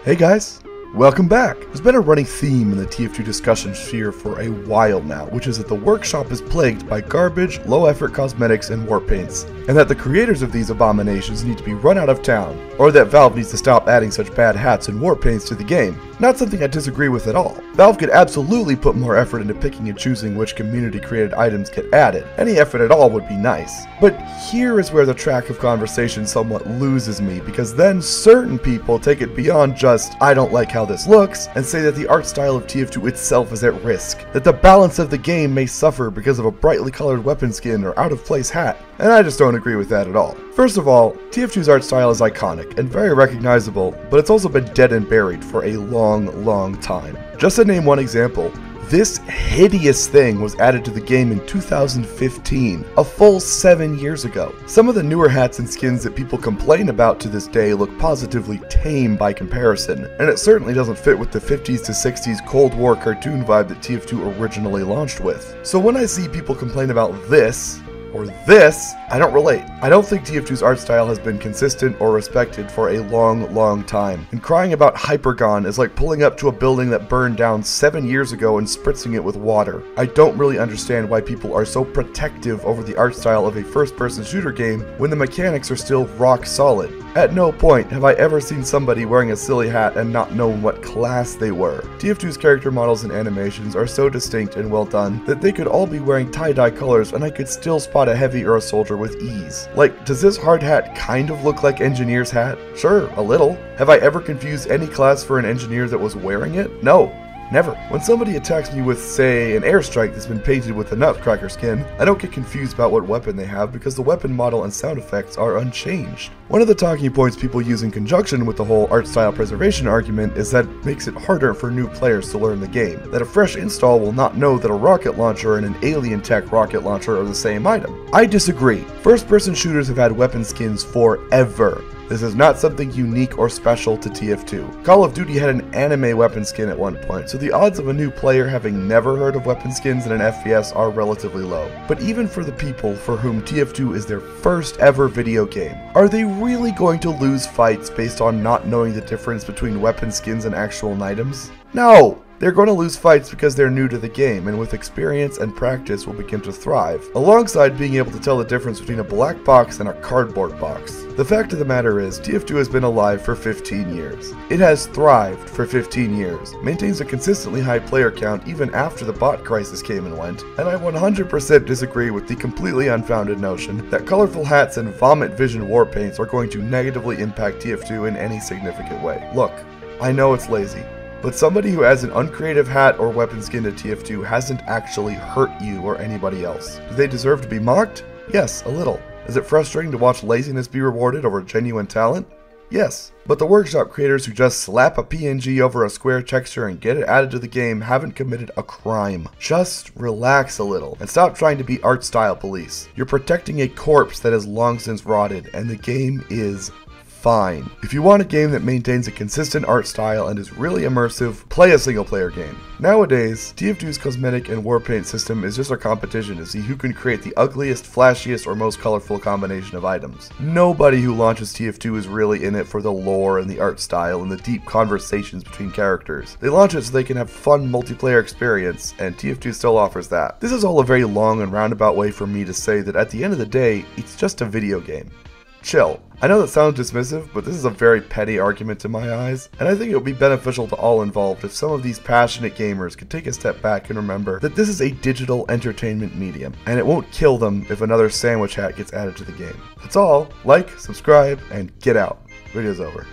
Hey guys, welcome back! There's been a running theme in the TF2 discussion sphere for a while now, which is that the workshop is plagued by garbage, low-effort cosmetics, and warp paints, and that the creators of these abominations need to be run out of town, or that Valve needs to stop adding such bad hats and warp paints to the game. Not something I disagree with at all. Valve could absolutely put more effort into picking and choosing which community-created items get added. Any effort at all would be nice. But here is where the track of conversation somewhat loses me, because then certain people take it beyond just, I don't like how this looks, and say that the art style of TF2 itself is at risk, that the balance of the game may suffer because of a brightly colored weapon skin or out-of-place hat. And I just don't agree with that at all. First of all, TF2's art style is iconic and very recognizable, but it's also been dead and buried for a long time. Just to name one example, this hideous thing was added to the game in 2015, a full 7 years ago. Some of the newer hats and skins that people complain about to this day look positively tame by comparison, and it certainly doesn't fit with the 50s to 60s Cold War cartoon vibe that TF2 originally launched with. So when I see people complain about this, or this, I don't relate. I don't think TF2's art style has been consistent or respected for a long time. And crying about Hypergon is like pulling up to a building that burned down 7 years ago and spritzing it with water. I don't really understand why people are so protective over the art style of a first-person shooter game when the mechanics are still rock solid. At no point have I ever seen somebody wearing a silly hat and not known what class they were. TF2's character models and animations are so distinct and well done that they could all be wearing tie-dye colors and I could still spot a heavy or a soldier with ease. Like, does this hard hat kind of look like Engineer's hat? Sure, a little. Have I ever confused any class for an engineer that was wearing it? No. Never. When somebody attacks me with, say, an airstrike that's been painted with a nutcracker skin, I don't get confused about what weapon they have because the weapon model and sound effects are unchanged. One of the talking points people use in conjunction with the whole art style preservation argument is that it makes it harder for new players to learn the game, that a fresh install will not know that a rocket launcher and an alien tech rocket launcher are the same item. I disagree. First-person shooters have had weapon skins forever. This is not something unique or special to TF2. Call of Duty had an anime weapon skin at one point, so the odds of a new player having never heard of weapon skins in an FPS are relatively low. But even for the people for whom TF2 is their first ever video game, are they really going to lose fights based on not knowing the difference between weapon skins and actual items? No! They're going to lose fights because they're new to the game, and with experience and practice will begin to thrive, alongside being able to tell the difference between a black box and a cardboard box. The fact of the matter is, TF2 has been alive for 15 years. It has thrived for 15 years, maintains a consistently high player count even after the bot crisis came and went, and I 100% disagree with the completely unfounded notion that colorful hats and vomit vision war paints are going to negatively impact TF2 in any significant way. Look, I know it's lazy, but somebody who has an uncreative hat or weapon skin to TF2 hasn't actually hurt you or anybody else. Do they deserve to be mocked? Yes, a little. Is it frustrating to watch laziness be rewarded over genuine talent? Yes. But the workshop creators who just slap a PNG over a square texture and get it added to the game haven't committed a crime. Just relax a little and stop trying to be art style police. You're protecting a corpse that has long since rotted, and the game is fine. If you want a game that maintains a consistent art style and is really immersive, play a single player game. Nowadays, TF2's cosmetic and war paint system is just a competition to see who can create the ugliest, flashiest, or most colorful combination of items. Nobody who launches TF2 is really in it for the lore and the art style and the deep conversations between characters. They launch it so they can have fun multiplayer experience, and TF2 still offers that. This is all a very long and roundabout way for me to say that at the end of the day, it's just a video game. Chill. I know that sounds dismissive, but this is a very petty argument to my eyes, and I think it would be beneficial to all involved if some of these passionate gamers could take a step back and remember that this is a digital entertainment medium, and it won't kill them if another sandwich hat gets added to the game. That's all. Like, subscribe, and get out. Video's over.